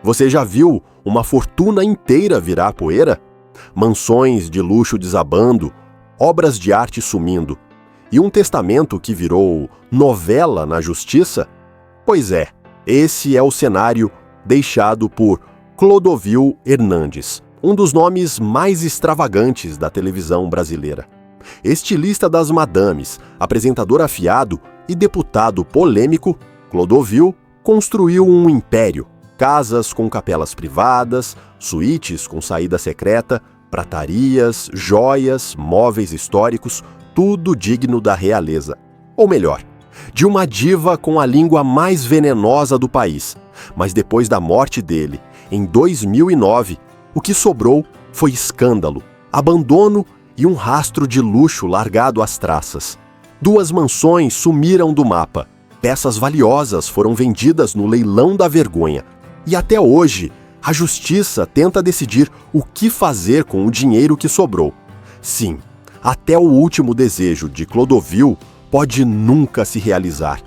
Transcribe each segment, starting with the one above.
Você já viu uma fortuna inteira virar poeira? Mansões de luxo desabando, obras de arte sumindo, e um testamento que virou novela na justiça? Pois é, esse é o cenário deixado por Clodovil Hernandes, um dos nomes mais extravagantes da televisão brasileira. Estilista das madames, apresentador afiado e deputado polêmico, Clodovil construiu um império. Casas com capelas privadas, suítes com saída secreta, pratarias, joias, móveis históricos, tudo digno da realeza. Ou melhor, de uma diva com a língua mais venenosa do país. Mas depois da morte dele, em 2009, o que sobrou foi escândalo, abandono e um rastro de luxo largado às traças. 2 mansões sumiram do mapa. Peças valiosas foram vendidas no leilão da vergonha. E até hoje, a justiça tenta decidir o que fazer com o dinheiro que sobrou. Sim, até o último desejo de Clodovil pode nunca se realizar.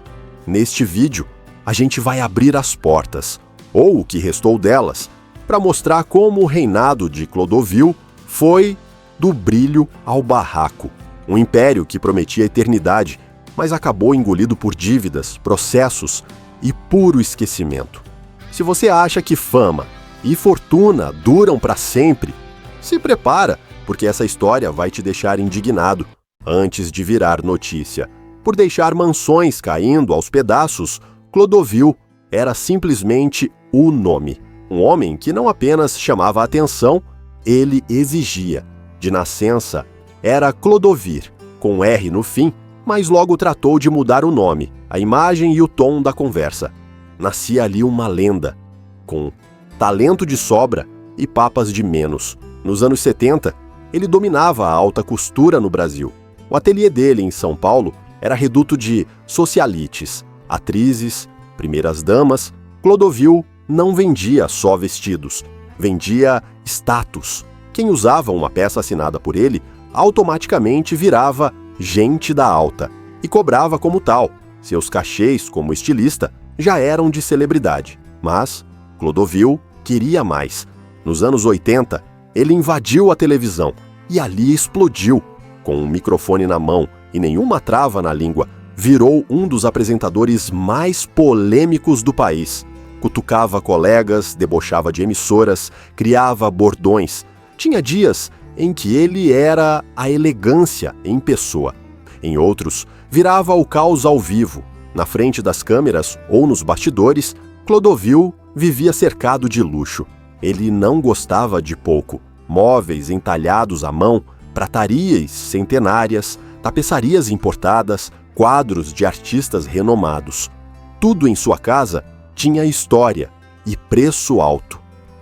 Neste vídeo, a gente vai abrir as portas, ou o que restou delas, para mostrar como o reinado de Clodovil foi do brilho ao barraco. Um império que prometia eternidade, mas acabou engolido por dívidas, processos e puro esquecimento. Se você acha que fama e fortuna duram para sempre, se prepara, porque essa história vai te deixar indignado antes de virar notícia. Por deixar mansões caindo aos pedaços, Clodovil era simplesmente o nome. Um homem que não apenas chamava a atenção, ele exigia. De nascença, era Clodovir, com R no fim, mas logo tratou de mudar o nome, a imagem e o tom da conversa. Nascia ali uma lenda, com talento de sobra e papas de menos. Nos anos 70, ele dominava a alta costura no Brasil. O ateliê dele, em São Paulo, era reduto de socialites, atrizes, primeiras damas. Clodovil não vendia só vestidos, vendia status. Quem usava uma peça assinada por ele, automaticamente virava gente da alta e cobrava como tal. Seus cachês como estilista já eram de celebridade, mas Clodovil queria mais. Nos anos 80, ele invadiu a televisão e ali explodiu. Com um microfone na mão e nenhuma trava na língua, virou um dos apresentadores mais polêmicos do país. Cutucava colegas, debochava de emissoras, criava bordões. Tinha dias em que ele era a elegância em pessoa. Em outros, virava o caos ao vivo. Na frente das câmeras ou nos bastidores, Clodovil vivia cercado de luxo. Ele não gostava de pouco. Móveis entalhados à mão, pratarias centenárias, tapeçarias importadas, quadros de artistas renomados. Tudo em sua casa tinha história e preço alto.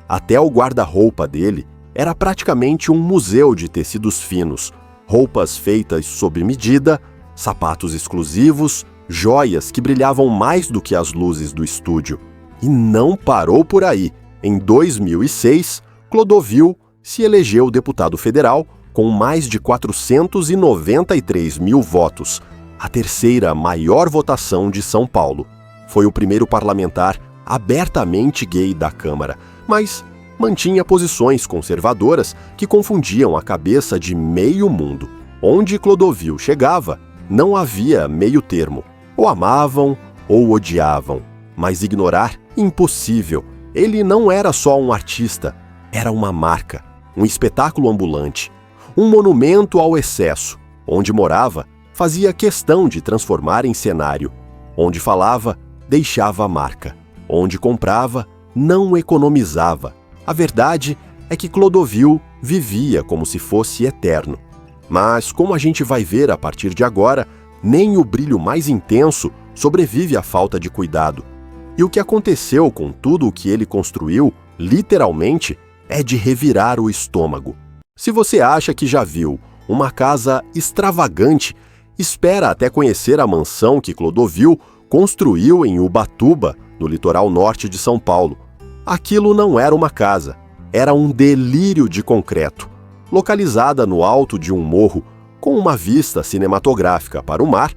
Até o guarda-roupa dele era praticamente um museu de tecidos finos, roupas feitas sob medida, sapatos exclusivos, joias que brilhavam mais do que as luzes do estúdio. E não parou por aí. Em 2006, Clodovil se elegeu deputado federal com mais de 493 mil votos, a terceira maior votação de São Paulo. Foi o primeiro parlamentar abertamente gay da Câmara, mas mantinha posições conservadoras que confundiam a cabeça de meio mundo. Onde Clodovil chegava, não havia meio termo. Ou amavam ou odiavam. Mas ignorar, impossível. Ele não era só um artista, era uma marca, um espetáculo ambulante, um monumento ao excesso. Onde morava, fazia questão de transformar em cenário. Onde falava, deixava a marca. Onde comprava, não economizava. A verdade é que Clodovil vivia como se fosse eterno. Mas, como a gente vai ver a partir de agora, nem o brilho mais intenso sobrevive à falta de cuidado. E o que aconteceu com tudo o que ele construiu, literalmente, é de revirar o estômago. Se você acha que já viu uma casa extravagante, espera até conhecer a mansão que Clodovil construiu em Ubatuba, no litoral norte de São Paulo. Aquilo não era uma casa, era um delírio de concreto. Localizada no alto de um morro, com uma vista cinematográfica para o mar,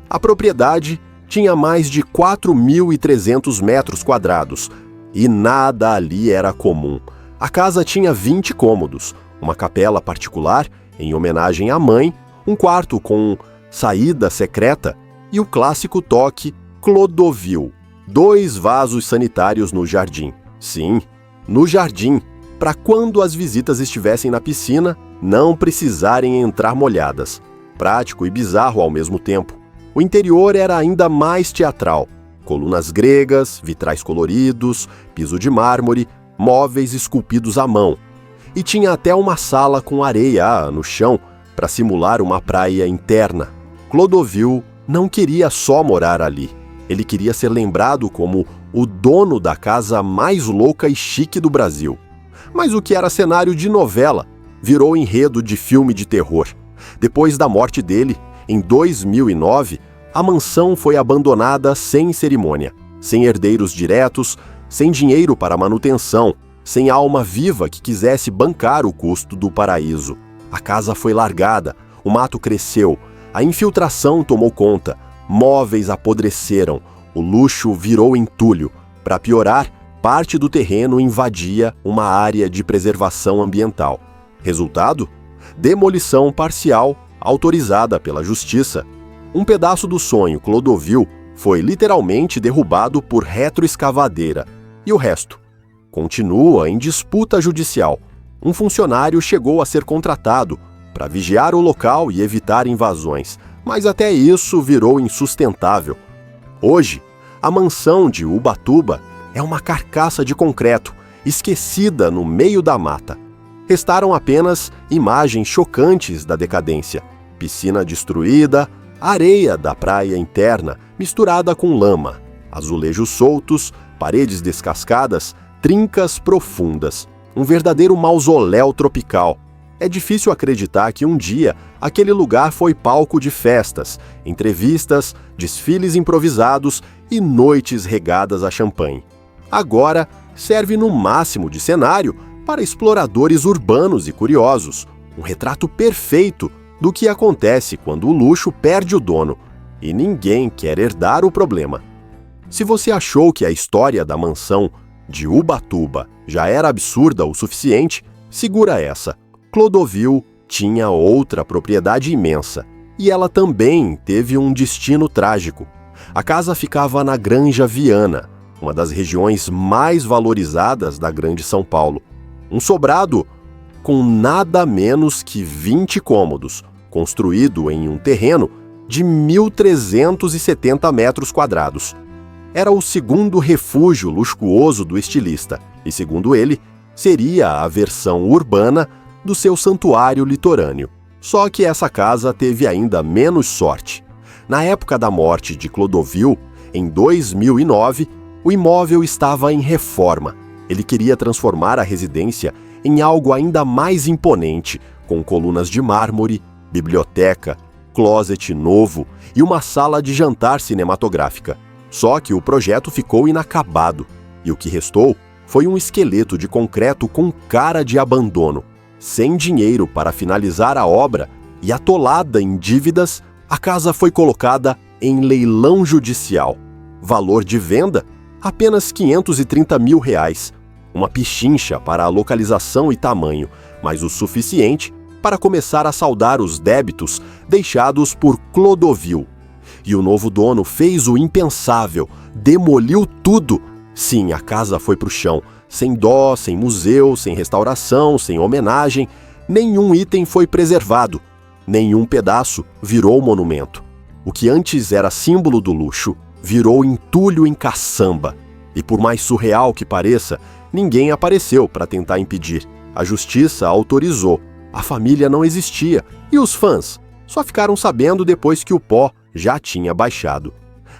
a propriedade tinha mais de 4.300 metros quadrados, E nada ali era comum. A casa tinha 20 cômodos, uma capela particular em homenagem à mãe, um quarto com saída secreta e o clássico toque Clodovil. 2 vasos sanitários no jardim. Sim, no jardim, para quando as visitas estivessem na piscina, não precisarem entrar molhadas. Prático e bizarro ao mesmo tempo. O interior era ainda mais teatral. Colunas gregas, vitrais coloridos, piso de mármore, móveis esculpidos à mão. E tinha até uma sala com areia no chão para simular uma praia interna. Clodovil não queria só morar ali. Ele queria ser lembrado como o dono da casa mais louca e chique do Brasil. Mas o que era cenário de novela virou enredo de filme de terror. Depois da morte dele, em 2009, a mansão foi abandonada sem cerimônia, sem herdeiros diretos, sem dinheiro para manutenção, sem alma viva que quisesse bancar o custo do paraíso. A casa foi largada, o mato cresceu, a infiltração tomou conta, móveis apodreceram, o luxo virou entulho. Para piorar, parte do terreno invadia uma área de preservação ambiental. Resultado? Demolição parcial, autorizada pela Justiça. Um pedaço do sonho Clodovil foi literalmente derrubado por retroescavadeira. E o resto? Continua em disputa judicial. Um funcionário chegou a ser contratado para vigiar o local e evitar invasões, mas até isso virou insustentável. Hoje, a mansão de Ubatuba é uma carcaça de concreto, esquecida no meio da mata. Restaram apenas imagens chocantes da decadência. Piscina destruída, areia da praia interna misturada com lama, azulejos soltos, paredes descascadas, trincas profundas. Um verdadeiro mausoléu tropical. É difícil acreditar que um dia aquele lugar foi palco de festas, entrevistas, desfiles improvisados e noites regadas a champanhe. Agora serve no máximo de cenário para exploradores urbanos e curiosos. Um retrato perfeito do que acontece quando o luxo perde o dono e ninguém quer herdar o problema. Se você achou que a história da mansão de Ubatuba já era absurda o suficiente, segura essa. Clodovil tinha outra propriedade imensa, e ela também teve um destino trágico. A casa ficava na Granja Viana, uma das regiões mais valorizadas da Grande São Paulo. Um sobrado com nada menos que 20 cômodos, construído em um terreno de 1.370 metros quadrados. Era o segundo refúgio luxuoso do estilista, e segundo ele, seria a versão urbana do seu santuário litorâneo. Só que essa casa teve ainda menos sorte. Na época da morte de Clodovil, em 2009, o imóvel estava em reforma. Ele queria transformar a residência em algo ainda mais imponente, com colunas de mármore, biblioteca, closet novo e uma sala de jantar cinematográfica. Só que o projeto ficou inacabado, e o que restou foi um esqueleto de concreto com cara de abandono. Sem dinheiro para finalizar a obra e atolada em dívidas, a casa foi colocada em leilão judicial. Valor de venda? Apenas R$530 mil. Uma pichincha para a localização e tamanho, mas o suficiente para começar a saldar os débitos deixados por Clodovil. E o novo dono fez o impensável, demoliu tudo. Sim, a casa foi pro chão, sem dó, sem museu, sem restauração, sem homenagem. Nenhum item foi preservado, nenhum pedaço virou monumento. O que antes era símbolo do luxo, virou entulho em caçamba. E por mais surreal que pareça, ninguém apareceu para tentar impedir. A justiça autorizou, a família não existia, e os fãs só ficaram sabendo depois que o pó já tinha baixado.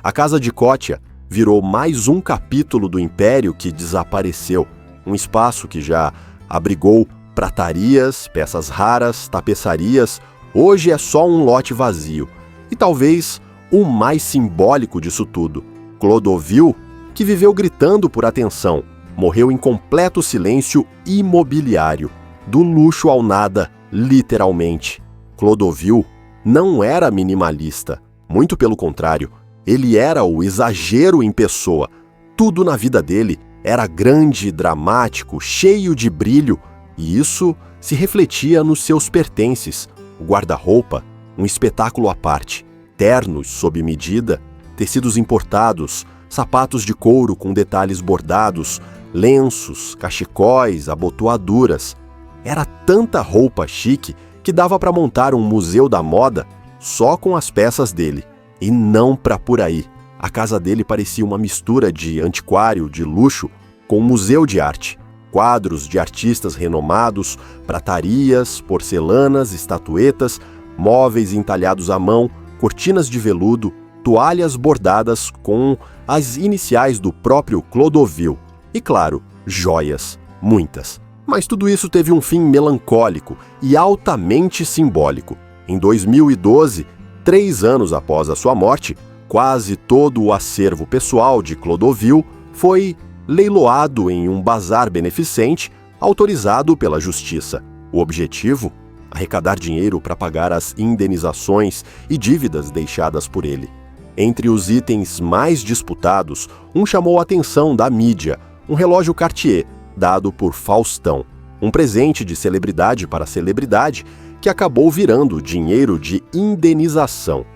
A casa de Cotia virou mais um capítulo do império que desapareceu, um espaço que já abrigou pratarias, peças raras, tapeçarias. Hoje é só um lote vazio. E talvez o mais simbólico disso tudo, Clodovil, que viveu gritando por atenção, morreu em completo silêncio imobiliário, do luxo ao nada, literalmente. Clodovil não era minimalista, muito pelo contrário. Ele era o exagero em pessoa. Tudo na vida dele Era grande, dramático, cheio de brilho, e isso se refletia nos seus pertences, o guarda-roupa, um espetáculo à parte, ternos sob medida, tecidos importados, sapatos de couro com detalhes bordados, lenços, cachecóis, abotoaduras. Era tanta roupa chique que dava para montar um museu da moda só com as peças dele. E não para por aí. A casa dele parecia uma mistura de antiquário, de luxo, com um museu de arte. Quadros de artistas renomados, pratarias, porcelanas, estatuetas, móveis entalhados à mão, cortinas de veludo, toalhas bordadas com as iniciais do próprio Clodovil. E claro, joias, muitas. Mas tudo isso teve um fim melancólico e altamente simbólico. Em 2012, 3 anos após a sua morte, quase todo o acervo pessoal de Clodovil foi leiloado em um bazar beneficente autorizado pela Justiça. O objetivo? Arrecadar dinheiro para pagar as indenizações e dívidas deixadas por ele. Entre os itens mais disputados, um chamou a atenção da mídia, um relógio Cartier, dado por Faustão, um presente de celebridade para celebridade que acabou virando dinheiro de indenização.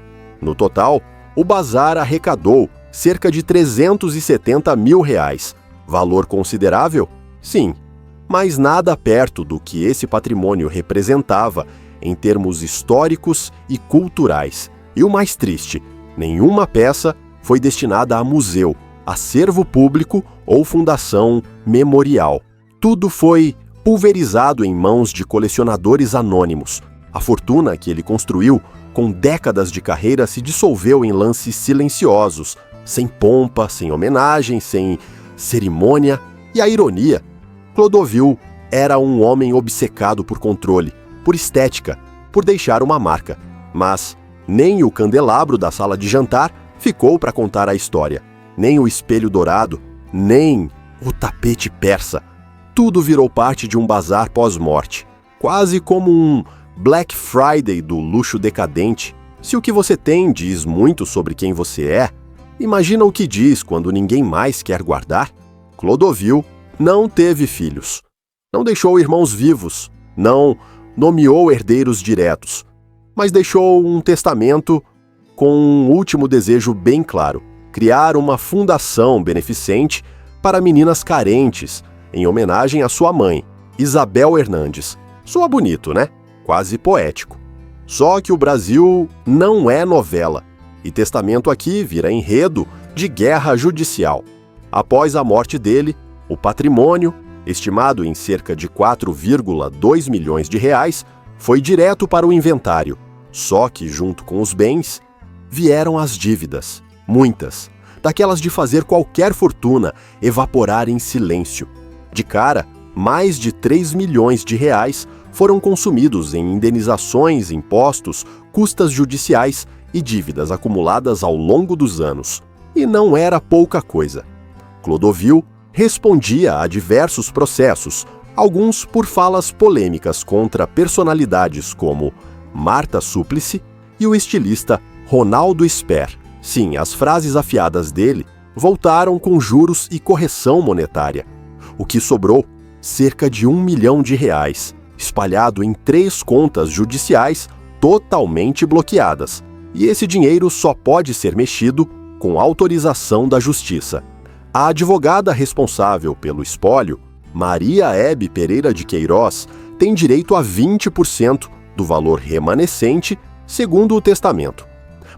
No total, o bazar arrecadou cerca de R$370 mil. Valor considerável? Sim, mas nada perto do que esse patrimônio representava em termos históricos e culturais. E o mais triste, nenhuma peça foi destinada a museu, acervo público ou fundação memorial. Tudo foi pulverizado em mãos de colecionadores anônimos. A fortuna que ele construiu com décadas de carreira se dissolveu em lances silenciosos, sem pompa, sem homenagem, sem cerimônia. E a ironia: Clodovil era um homem obcecado por controle, por estética, por deixar uma marca. Mas nem o candelabro da sala de jantar ficou para contar a história, nem o espelho dourado, nem o tapete persa. Tudo virou parte de um bazar pós-morte, quase como um Black Friday do luxo decadente. Se o que você tem diz muito sobre quem você é, imagina o que diz quando ninguém mais quer guardar. Clodovil não teve filhos, não deixou irmãos vivos, não nomeou herdeiros diretos, mas deixou um testamento com um último desejo bem claro: criar uma fundação beneficente para meninas carentes, em homenagem à sua mãe, Isabel Hernandes. Soa bonito, né? Quase poético. Só que o Brasil não é novela, e testamento aqui vira enredo de guerra judicial. Após a morte dele, o patrimônio, estimado em cerca de R$4,2 milhões, foi direto para o inventário. Só que, junto com os bens, vieram as dívidas, muitas, daquelas de fazer qualquer fortuna evaporar em silêncio. De cara, mais de R$3 milhões foram consumidos em indenizações, impostos, custas judiciais e dívidas acumuladas ao longo dos anos. E não era pouca coisa. Clodovil respondia a diversos processos, alguns por falas polêmicas contra personalidades como Marta Suplicy e o estilista Ronaldo Sper. Sim, as frases afiadas dele voltaram com juros e correção monetária. O que sobrou? Cerca de R$1 milhão, espalhado em 3 contas judiciais totalmente bloqueadas. E esse dinheiro só pode ser mexido com autorização da Justiça. A advogada responsável pelo espólio, Maria Hebe Pereira de Queiroz, tem direito a 20% do valor remanescente, segundo o testamento.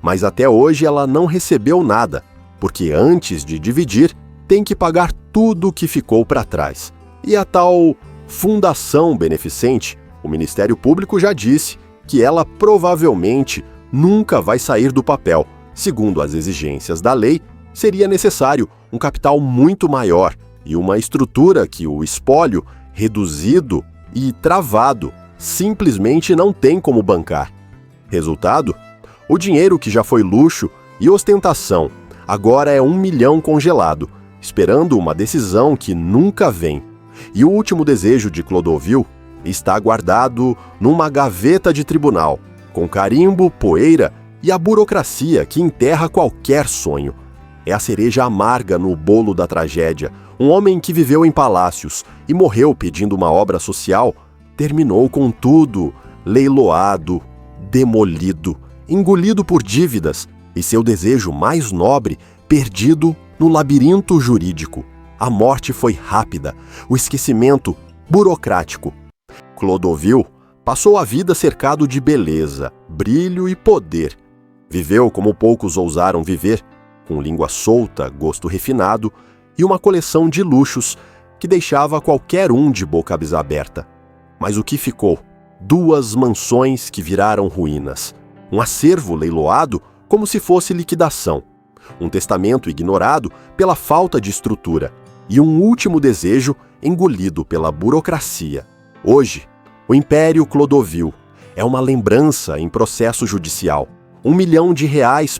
Mas até hoje ela não recebeu nada, porque antes de dividir, tem que pagar tudo o que ficou para trás. E a tal fundação beneficente, o Ministério Público já disse que ela provavelmente nunca vai sair do papel. Segundo as exigências da lei, seria necessário um capital muito maior e uma estrutura que o espólio, reduzido e travado, simplesmente não tem como bancar. Resultado? O dinheiro que já foi luxo e ostentação agora é R$1 milhão congelado, esperando uma decisão que nunca vem. E o último desejo de Clodovil está guardado numa gaveta de tribunal, com carimbo, poeira e a burocracia que enterra qualquer sonho. É a cereja amarga no bolo da tragédia. Um homem que viveu em palácios e morreu pedindo uma obra social, terminou com tudo leiloado, demolido, engolido por dívidas e seu desejo mais nobre perdido no labirinto jurídico. A morte foi rápida, o esquecimento burocrático. Clodovil passou a vida cercado de beleza, brilho e poder. Viveu como poucos ousaram viver, com língua solta, gosto refinado e uma coleção de luxos que deixava qualquer um de boca aberta. Mas o que ficou? 2 mansões que viraram ruínas. Um acervo leiloado como se fosse liquidação. Um testamento ignorado pela falta de estrutura. E um último desejo engolido pela burocracia. Hoje, o Império Clodovil é uma lembrança em processo judicial. R$1 milhão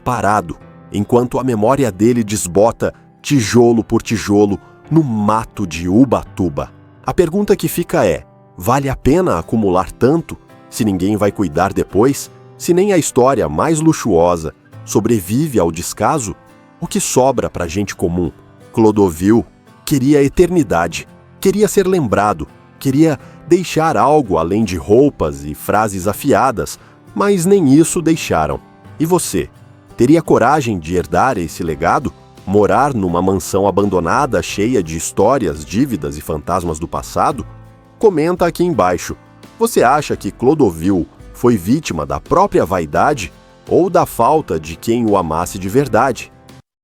parado, enquanto a memória dele desbota tijolo por tijolo no mato de Ubatuba. A pergunta que fica é: vale a pena acumular tanto se ninguém vai cuidar depois? Se nem a história mais luxuosa sobrevive ao descaso? O que sobra para gente comum? Clodovil queria eternidade, queria ser lembrado, queria deixar algo além de roupas e frases afiadas, mas nem isso deixaram. E você? Teria coragem de herdar esse legado? Morar numa mansão abandonada cheia de histórias, dívidas e fantasmas do passado? Comenta aqui embaixo. Você acha que Clodovil foi vítima da própria vaidade ou da falta de quem o amasse de verdade?